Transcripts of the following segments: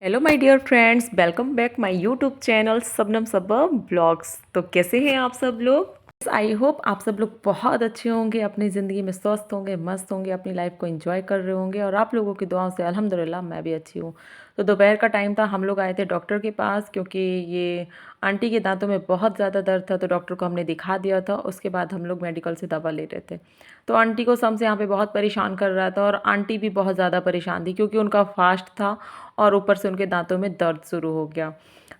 Hello my dear friends, welcome back my YouTube channel Shabnam Saba vlogs. तो कैसे हैं आप सब लोग? आई होप आप सब लोग बहुत अच्छे होंगे, अपनी ज़िंदगी में स्वस्थ होंगे, मस्त होंगे, अपनी लाइफ को एंजॉय कर रहे होंगे। और आप लोगों की दुआओं से अल्हम्दुलिल्लाह मैं भी अच्छी हूँ। तो दोपहर का टाइम था, हम लोग आए थे डॉक्टर के पास क्योंकि ये आंटी के दांतों में बहुत ज़्यादा दर्द था। तो डॉक्टर को हमने दिखा दिया था। उसके बाद हम लोग मेडिकल से दवा ले रहे थे। तो आंटी को समझ से यहाँ पे बहुत परेशान कर रहा था और आंटी भी बहुत ज़्यादा परेशान थी क्योंकि उनका फास्ट था और ऊपर से उनके दांतों में दर्द शुरू हो गया।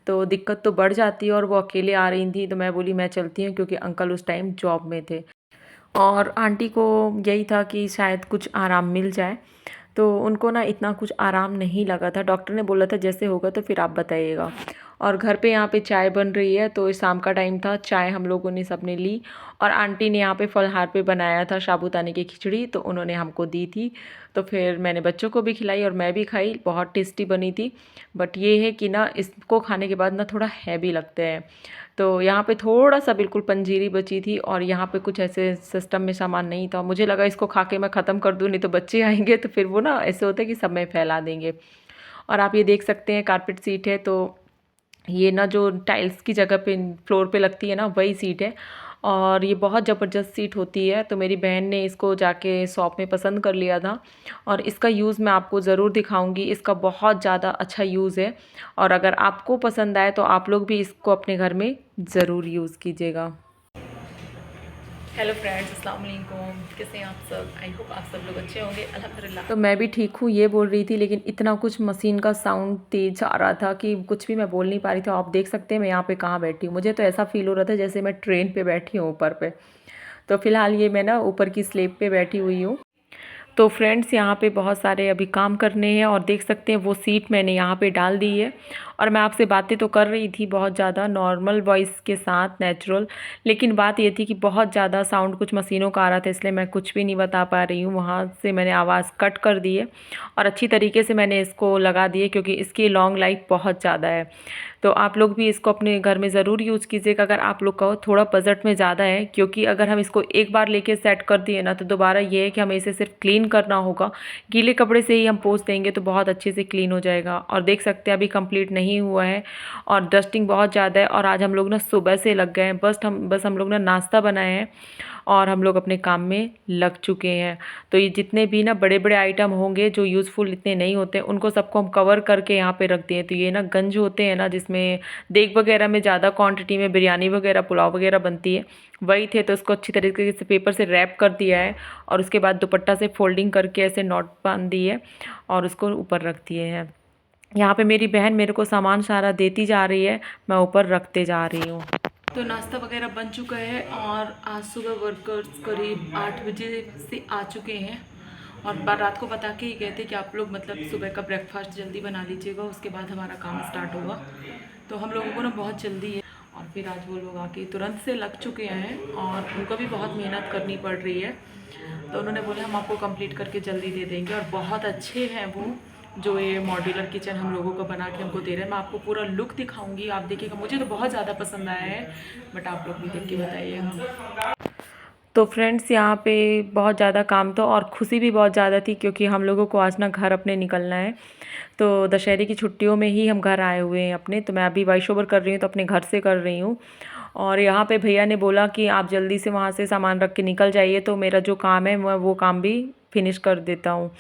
तो दिक्कत तो बढ़ जाती है और वो अकेले आ रही थी। तो मैं बोली मैं चलती हूँ क्योंकि अंकल उस टाइम जॉब में थे और आंटी को यही था कि शायद कुछ आराम मिल जाए। तो उनको ना इतना कुछ आराम नहीं लगा था। डॉक्टर ने बोला था जैसे होगा तो फिर आप बताइएगा। और घर पे यहाँ पे चाय बन रही है। तो शाम का टाइम था, चाय हम लोगों ने सबने ली और आंटी ने यहाँ पे फलहार पे बनाया था साबूदाने की खिचड़ी, तो उन्होंने हमको दी थी। तो फिर मैंने बच्चों को भी खिलाई और मैं भी खाई। बहुत टेस्टी बनी थी। बट ये है कि ना इसको खाने के बाद ना थोड़ा हैवी लगते हैं। तो यहाँ पे थोड़ा सा बिल्कुल पंजीरी बची थी और यहाँ पे कुछ ऐसे सिस्टम में सामान नहीं था। मुझे लगा इसको खा के मैं ख़त्म कर दूँ, नहीं तो बच्चे आएंगे तो फिर वो ना ऐसे होता है कि सब में फैला देंगे। और आप ये देख सकते हैं कारपेट सीट है। तो ये ना जो टाइल्स की जगह पे फ्लोर पे लगती है ना, वही सीट है। और ये बहुत ज़बरदस्त सीट होती है। तो मेरी बहन ने इसको जाके शॉप में पसंद कर लिया था और इसका यूज़ मैं आपको ज़रूर दिखाऊंगी। इसका बहुत ज़्यादा अच्छा यूज़ है और अगर आपको पसंद आए तो आप लोग भी इसको अपने घर में ज़रूर यूज़ कीजिएगा। हेलो फ्रेंड्स, अस्सलाम वालेकुम। कैसे हैं आप सब? आई होप आप सब लोग अच्छे होंगे, अल्हम्दुलिल्लाह। तो मैं भी ठीक हूँ ये बोल रही थी, लेकिन इतना कुछ मशीन का साउंड तेज आ रहा था कि कुछ भी मैं बोल नहीं पा रही थी। आप देख सकते हैं मैं यहाँ पे कहाँ बैठी हूँ। मुझे तो ऐसा फील हो रहा था जैसे मैं ट्रेन पे बैठी हूँ ऊपर पे। तो फ़िलहाल ये मैं ना ऊपर की स्लेब पे बैठी हुई हूँ। तो फ्रेंड्स यहाँ पे बहुत सारे अभी काम करने हैं और देख सकते हैं वो सीट मैंने यहाँ पे डाल दी है। और मैं आपसे बातें तो कर रही थी बहुत ज़्यादा नॉर्मल वॉइस के साथ, नेचुरल। लेकिन बात ये थी कि बहुत ज़्यादा साउंड कुछ मशीनों का आ रहा था, इसलिए मैं कुछ भी नहीं बता पा रही हूँ। वहाँ से मैंने आवाज़ कट कर दी है और अच्छी तरीके से मैंने इसको लगा दी है क्योंकि इसकी लॉन्ग लाइफ बहुत ज़्यादा है। तो आप लोग भी इसको अपने घर में ज़रूर यूज़ कीजिएगा अगर आप लोग का थोड़ा बजट में ज़्यादा है, क्योंकि अगर हम इसको एक बार लेके सेट कर दिए ना तो दोबारा ये है कि हमें इसे सिर्फ क्लीन करना होगा। गीले कपड़े से ही हम पोंछ देंगे तो बहुत अच्छे से क्लीन हो जाएगा। और देख सकते हैं अभी कंप्लीट नहीं हुआ है और डस्टिंग बहुत ज़्यादा है। और आज हम लोग ना सुबह से लग गए हैं, बस हम लोग ना नाश्ता बनाए हैं और हम लोग अपने काम में लग चुके हैं। तो ये जितने भी ना बड़े बड़े आइटम होंगे जो यूज़फुल इतने नहीं होते, उनको सबको हम कवर करके यहाँ पे रख दिए। तो ये ना गंज होते हैं ना, जिसमें देग वगैरह में ज़्यादा क्वांटिटी में बिरयानी वगैरह पुलाव वगैरह बनती है, वही थे। तो इसको अच्छी तरीके से पेपर से रैप कर दिया है और उसके बाद दुपट्टा से फोल्डिंग करके ऐसे नॉट बांध दिए और उसको ऊपर रख दिए हैं। यहाँ पे मेरी बहन मेरे को सामान सारा देती जा रही है, मैं ऊपर रखते जा रही हूँ। तो नाश्ता वगैरह बन चुका है और आज सुबह वर्कर्स करीब 8 बजे से आ चुके हैं और रात को बता के ही गए थे कि आप लोग मतलब सुबह का ब्रेकफास्ट जल्दी बना लीजिएगा, उसके बाद हमारा काम स्टार्ट होगा। तो हम लोगों को ना बहुत जल्दी है और फिर आज वो लोग आके तुरंत से लग चुके हैं और उनको भी बहुत मेहनत करनी पड़ रही है। तो उन्होंने बोला हम आपको कंप्लीट करके जल्दी दे देंगे और बहुत अच्छे हैं वो जो ये मॉड्यूलर किचन हम लोगों को बना के हमको दे रहे हैं। मैं आपको पूरा लुक दिखाऊंगी, आप देखिएगा। मुझे तो बहुत ज़्यादा पसंद आया है, बट आप लोग भी देख के बताइएगा। तो फ्रेंड्स यहाँ पे बहुत ज़्यादा काम था और खुशी भी बहुत ज़्यादा थी क्योंकि हम लोगों को आज ना घर अपने निकलना है। तो दशहरे की छुट्टियों में ही हम घर आए हुए हैं अपने। तो मैं अभी वॉइस ओवर कर रही हूँ तो अपने घर से कर रही हूँ। और यहाँ पे भैया ने बोला कि आप जल्दी से वहाँ से सामान रख के निकल जाइए, तो मेरा जो काम है मैं वो काम भी फिनिश कर देता हूँ।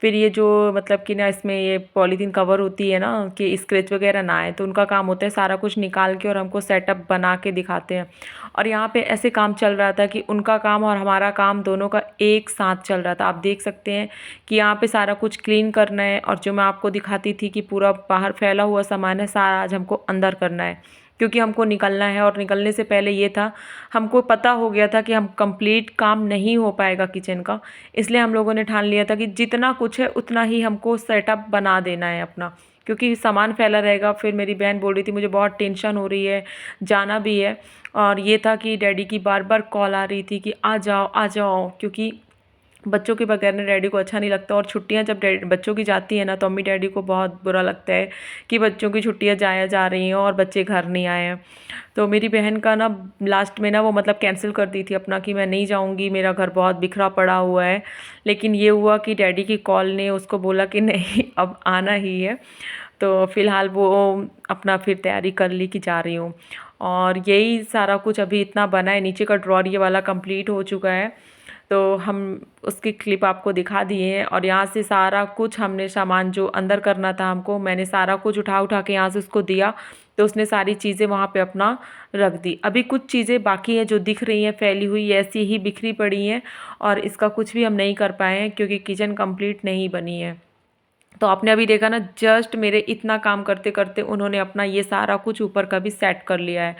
फिर ये जो मतलब कि ना इसमें ये पॉलीथीन कवर होती है ना कि स्क्रैच वगैरह ना आए, तो उनका काम होता है सारा कुछ निकाल के और हमको सेटअप बना के दिखाते हैं। और यहाँ पे ऐसे काम चल रहा था कि उनका काम और हमारा काम दोनों का एक साथ चल रहा था। आप देख सकते हैं कि यहाँ पे सारा कुछ क्लीन करना है और जो मैं आपको दिखाती थी कि पूरा बाहर फैला हुआ सामान है, सारा आज हमको अंदर करना है क्योंकि हमको निकलना है। और निकलने से पहले ये था, हमको पता हो गया था कि हम कंप्लीट काम नहीं हो पाएगा किचन का, इसलिए हम लोगों ने ठान लिया था कि जितना कुछ है उतना ही हमको सेटअप बना देना है अपना, क्योंकि सामान फैला रहेगा। फिर मेरी बहन बोल रही थी मुझे बहुत टेंशन हो रही है, जाना भी है। और ये था कि डैडी की बार बार कॉल आ रही थी कि आ जाओ आ जाओ, क्योंकि बच्चों के बगैर ना डैडी को अच्छा नहीं लगता। और छुट्टियां जब बच्चों की जाती है ना तो अम्मी डैडी को बहुत बुरा लगता है कि बच्चों की छुट्टियां जाया जा रही हैं और बच्चे घर नहीं आए हैं। तो मेरी बहन का ना लास्ट में ना वो मतलब कैंसिल कर दी थी अपना कि मैं नहीं जाऊंगी, मेरा घर बहुत बिखरा पड़ा हुआ है। लेकिन ये हुआ कि डैडी की कॉल ने उसको बोला कि नहीं अब आना ही है। तो फ़िलहाल वो अपना फिर तैयारी कर ली कि जा रही हूँ। और यही सारा कुछ अभी इतना बना है, नीचे का ड्रॉअर ये वाला कंप्लीट हो चुका है। तो हम उसकी क्लिप आपको दिखा दिए हैं, और यहाँ से सारा कुछ हमने सामान जो अंदर करना था हमको, मैंने सारा कुछ उठा उठा के यहाँ से उसको दिया। तो उसने सारी चीज़ें वहाँ पे अपना रख दी। अभी कुछ चीज़ें बाकी हैं जो दिख रही हैं फैली हुई ऐसी ही बिखरी पड़ी हैं, और इसका कुछ भी हम नहीं कर पाए हैं क्योंकि किचन कंप्लीट नहीं बनी है। तो आपने अभी देखा ना, जस्ट मेरे इतना काम करते करते उन्होंने अपना ये सारा कुछ ऊपर का भी सेट कर लिया है।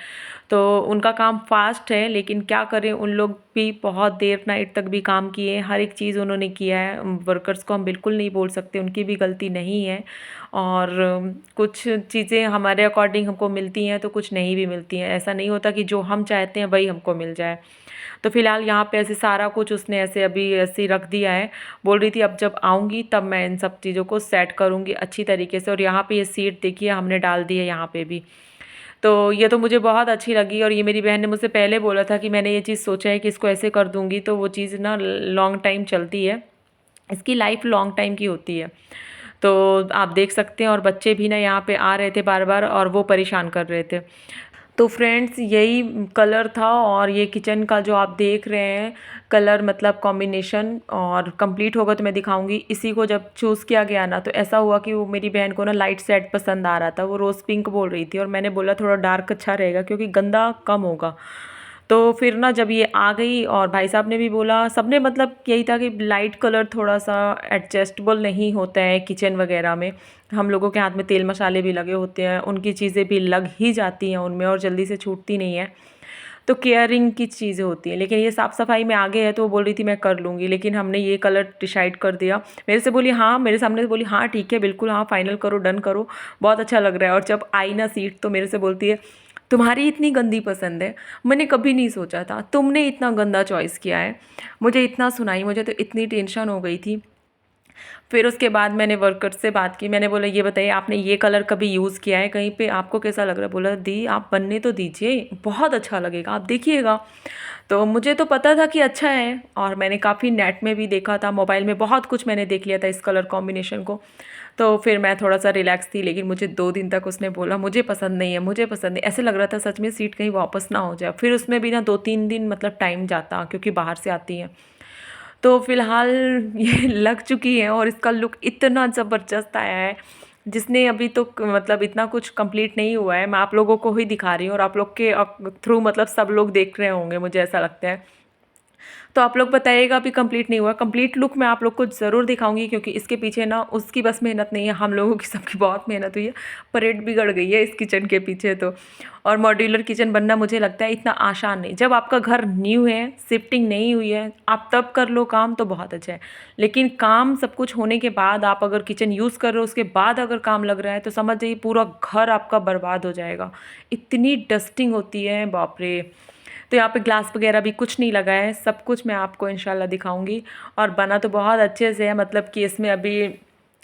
तो उनका काम फास्ट है, लेकिन क्या करें, उन लोग भी बहुत देर नाइट तक भी काम किए, हर एक चीज़ उन्होंने किया है। वर्कर्स को हम बिल्कुल नहीं बोल सकते, उनकी भी गलती नहीं है। और कुछ चीज़ें हमारे अकॉर्डिंग हमको मिलती हैं तो कुछ नहीं भी मिलती हैं। ऐसा नहीं होता कि जो हम चाहते हैं वही हमको मिल जाए। तो फ़िलहाल यहाँ पे ऐसे सारा कुछ उसने ऐसे अभी ऐसे ही रख दिया है। बोल रही थी अब जब आऊँगी तब मैं इन सब चीज़ों को सेट करूँगी अच्छी तरीके से। और यहाँ पे ये सीट देखिए हमने डाल दी है यहाँ पे भी। तो ये तो मुझे बहुत अच्छी लगी, और ये मेरी बहन ने मुझसे पहले बोला था कि मैंने ये चीज़ सोचा है कि इसको ऐसे कर दूँगी, तो वो चीज़ ना लॉन्ग टाइम चलती है, इसकी लाइफ लॉन्ग टाइम की होती है। तो आप देख सकते हैं, और बच्चे भी ना यहाँ पे आ रहे थे बार-बार और वो परेशान कर रहे थे। तो फ्रेंड्स यही कलर था, और ये किचन का जो आप देख रहे हैं कलर मतलब कॉम्बिनेशन, और कंप्लीट होगा तो मैं दिखाऊंगी। इसी को जब चूज़ किया गया ना, तो ऐसा हुआ कि वो मेरी बहन को ना लाइट शेड पसंद आ रहा था, वो रोज़ पिंक बोल रही थी, और मैंने बोला थोड़ा डार्क अच्छा रहेगा क्योंकि गंदा कम होगा। तो फिर ना जब ये आ गई, और भाई साहब ने भी बोला, सबने मतलब यही था कि लाइट कलर थोड़ा सा एडजस्टेबल नहीं होता है किचन वगैरह में। हम लोगों के हाथ में तेल मसाले भी लगे होते हैं, उनकी चीज़ें भी लग ही जाती हैं उनमें और जल्दी से छूटती नहीं है। तो केयरिंग की चीज़ें होती हैं, लेकिन ये साफ़ सफाई में आगे है तो वो बोल रही थी मैं कर लूँगी, लेकिन हमने ये कलर डिसाइड कर दिया। मेरे से बोली हाँ, मेरे सामने से बोली हाँ ठीक है बिल्कुल, हाँ फाइनल करो, डन करो, बहुत अच्छा लग रहा है। और जब आई ना सीट तो मेरे से बोलती है तुम्हारी इतनी गंदी पसंद है, मैंने कभी नहीं सोचा था तुमने इतना गंदा चॉइस किया है। मुझे इतना सुनाई, मुझे तो इतनी टेंशन हो गई थी। फिर उसके बाद मैंने वर्कर से बात की, मैंने बोला ये बताइए आपने ये कलर कभी यूज़ किया है कहीं पे, आपको कैसा लग रहा है? बोला दी आप बनने तो दीजिए, बहुत अच्छा लगेगा, आप देखिएगा। तो मुझे तो पता था कि अच्छा है, और मैंने काफ़ी नेट में भी देखा था, मोबाइल में बहुत कुछ मैंने देख लिया था इस कलर कॉम्बिनेशन को। तो फिर मैं थोड़ा सा रिलैक्स थी, लेकिन मुझे 2 दिन तक उसने बोला मुझे पसंद नहीं है, मुझे पसंद नहीं, ऐसे लग रहा था सच में सीट कहीं वापस ना हो जाए। फिर उसमें भी ना 2-3 दिन मतलब टाइम जाता क्योंकि बाहर से आती है। तो फ़िलहाल ये लग चुकी है, और इसका लुक इतना ज़बरदस्त आया है, जिसने अभी तो मतलब इतना कुछ कंप्लीट नहीं हुआ है, मैं आप लोगों को ही दिखा रही हूँ, और आप लोग के थ्रू मतलब सब लोग देख रहे होंगे, मुझे ऐसा लगता है। तो आप लोग बताइएगा अभी कंप्लीट नहीं हुआ, कंप्लीट लुक मैं आप लोग को ज़रूर दिखाऊंगी, क्योंकि इसके पीछे ना उसकी बस मेहनत नहीं है, हम लोगों की सबकी बहुत मेहनत हुई है। परेड बिगड़ गई है इस किचन के पीछे तो। और मॉड्यूलर किचन बनना मुझे लगता है इतना आसान नहीं, जब आपका घर न्यू है, शिफ्टिंग नहीं हुई है, आप तब कर लो काम तो बहुत अच्छा है। लेकिन काम सब कुछ होने के बाद आप अगर किचन यूज़ कर रहे हो उसके बाद अगर काम लग रहा है तो समझ जाइए पूरा घर आपका बर्बाद हो जाएगा। इतनी डस्टिंग होती है बाप रे। तो यहाँ पे ग्लास वगैरह भी कुछ नहीं लगा है, सब कुछ मैं आपको इंशाल्लाह दिखाऊंगी। और बना तो बहुत अच्छे से है, मतलब कि इसमें अभी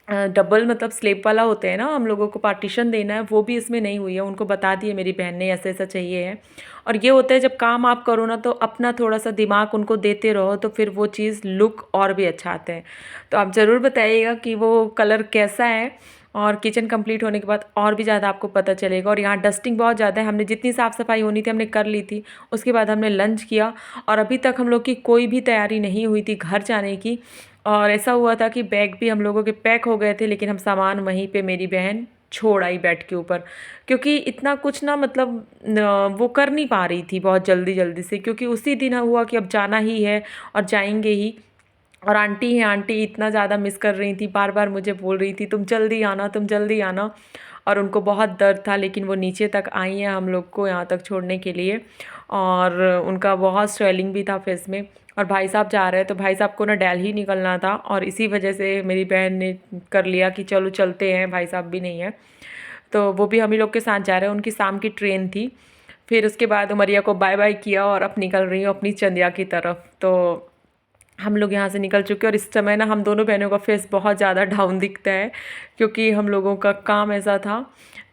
डबल मतलब स्लेब वाला होते हैं ना, हम लोगों को पार्टीशन देना है, वो भी इसमें नहीं हुई है। उनको बता दिए मेरी बहन ने ऐसा ऐसा चाहिए है। और ये होता है जब काम आप करो ना तो अपना थोड़ा सा दिमाग उनको देते रहो तो फिर वो चीज़ लुक और भी अच्छा आता है। तो आप ज़रूर बताइएगा कि वो कलर कैसा है, और किचन कंप्लीट होने के बाद और भी ज़्यादा आपको पता चलेगा। और यहाँ डस्टिंग बहुत ज़्यादा है, हमने जितनी साफ़ सफाई होनी थी हमने कर ली थी। उसके बाद हमने लंच किया, और अभी तक हम लोग की कोई भी तैयारी नहीं हुई थी घर जाने की। और ऐसा हुआ था कि बैग भी हम लोगों के पैक हो गए थे, लेकिन हम सामान वहीं पे मेरी बहन छोड़ आई बेड के ऊपर, क्योंकि इतना कुछ ना मतलब वो कर नहीं पा रही थी बहुत जल्दी जल्दी से, क्योंकि उसी दिन हुआ कि अब जाना ही है और जाएंगे ही। और आंटी हैं, आंटी इतना ज़्यादा मिस कर रही थी, बार बार मुझे बोल रही थी तुम जल्दी आना, तुम जल्दी आना। और उनको बहुत दर्द था, लेकिन वो नीचे तक आई हैं हम लोग को यहाँ तक छोड़ने के लिए। और उनका बहुत स्वेलिंग भी था फेस में। और भाई साहब जा रहे हैं, तो भाई साहब को ना दिल्ली निकलना था, और इसी वजह से मेरी बहन ने कर लिया कि चलो चलते हैं, भाई साहब भी नहीं है तो वो भी हम ही लोग के साथ जा रहे हैं, उनकी शाम की ट्रेन थी। फिर उसके बाद उमरिया को बाय बाय किया, और अब निकल रही हूँ अपनी चंदिया की तरफ। तो हम लोग यहाँ से निकल चुके हैं, और इस समय ना हम दोनों बहनों का फेस बहुत ज़्यादा डाउन दिखता है, क्योंकि हम लोगों का काम ऐसा था,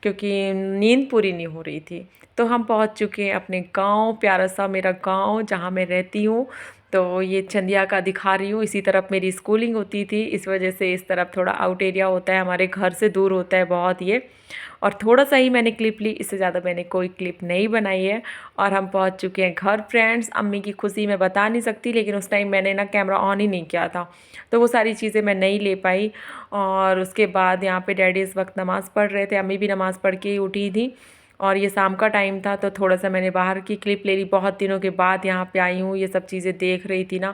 क्योंकि नींद पूरी नहीं हो रही थी। तो हम पहुँच चुके हैं अपने गांव, प्यारा सा मेरा गांव जहाँ मैं रहती हूँ। तो ये चंदिया का दिखा रही हूँ। इसी तरफ मेरी स्कूलिंग होती थी, इस वजह से इस तरफ थोड़ा आउट एरिया होता है, हमारे घर से दूर होता है बहुत ये। और थोड़ा सा ही मैंने क्लिप ली, इससे ज़्यादा मैंने कोई क्लिप नहीं बनाई है। और हम पहुंच चुके हैं घर फ्रेंड्स। अम्मी की खुशी मैं बता नहीं सकती, लेकिन उस टाइम मैंने ना कैमरा ऑन ही नहीं किया था, तो वो सारी चीज़ें मैं नहीं ले पाई। और उसके बाद यहाँ पे डैडी इस वक्त नमाज़ पढ़ रहे थे, अम्मी भी नमाज़ पढ़ के ही उठी थी। और ये शाम का टाइम था, तो थोड़ा सा मैंने बाहर की क्लिप ले ली। बहुत दिनों के बाद यहाँ पे आई हूँ, ये सब चीज़ें देख रही थी ना,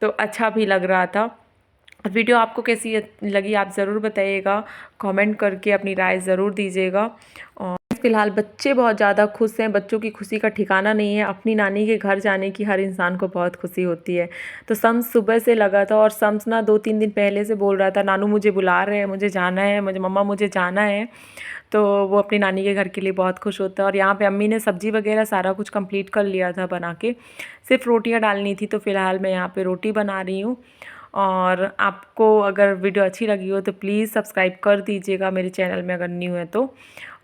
तो अच्छा भी लग रहा था। और वीडियो आपको कैसी लगी आप ज़रूर बताइएगा, कमेंट करके अपनी राय ज़रूर दीजिएगा। और फ़िलहाल बच्चे बहुत ज़्यादा खुश हैं, बच्चों की खुशी का ठिकाना नहीं है। अपनी नानी के घर जाने की हर इंसान को बहुत खुशी होती है। तो शम्स सुबह से लगा था, और शम्स ना 2-3 दिन पहले से बोल रहा था, नानू मुझे बुला रहे हैं, मुझे जाना है, मुझे मम्मा मुझे जाना है। तो वो अपनी नानी के घर के लिए बहुत खुश होता है। और यहाँ पे अम्मी ने सब्ज़ी वगैरह सारा कुछ कंप्लीट कर लिया था बना के, सिर्फ रोटियाँ डालनी थी। तो फ़िलहाल मैं यहाँ पे रोटी बना रही हूँ। और आपको अगर वीडियो अच्छी लगी हो तो प्लीज़ सब्सक्राइब कर दीजिएगा मेरे चैनल में अगर न्यू है तो।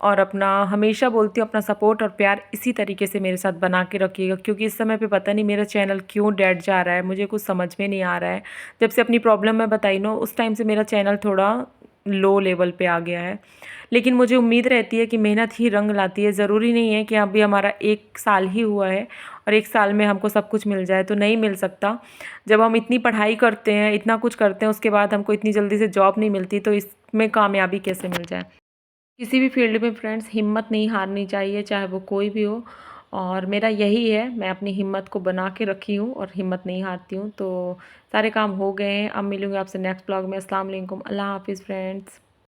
और अपना हमेशा बोलती हूँ, अपना सपोर्ट और प्यार इसी तरीके से मेरे साथ बना के रखिएगा, क्योंकि इस समय पे पता नहीं मेरा चैनल क्यों डेड जा रहा है, मुझे कुछ समझ में नहीं आ रहा है। जब से अपनी प्रॉब्लम मैं बताई ना, उस टाइम से मेरा चैनल थोड़ा लो लेवल पे आ गया है। लेकिन मुझे उम्मीद रहती है कि मेहनत ही रंग लाती है। ज़रूरी नहीं है कि अभी हमारा 1 साल ही हुआ है और 1 साल में हमको सब कुछ मिल जाए, तो नहीं मिल सकता। जब हम इतनी पढ़ाई करते हैं, इतना कुछ करते हैं, उसके बाद हमको इतनी जल्दी से जॉब नहीं मिलती, तो इसमें कामयाबी कैसे मिल जाए। किसी भी फील्ड में फ्रेंड्स हिम्मत नहीं हारनी चाहिए, चाहे वो कोई भी हो। और मेरा यही है, मैं अपनी हिम्मत को बना के रखी हूँ और हिम्मत नहीं हारती हूँ। तो सारे काम हो गए हैं, अब मिलूँगी आपसे नेक्स्ट ब्लॉग में। अस्सलाम वालेकुम, अल्लाह हाफ़िज़ फ्रेंड्स।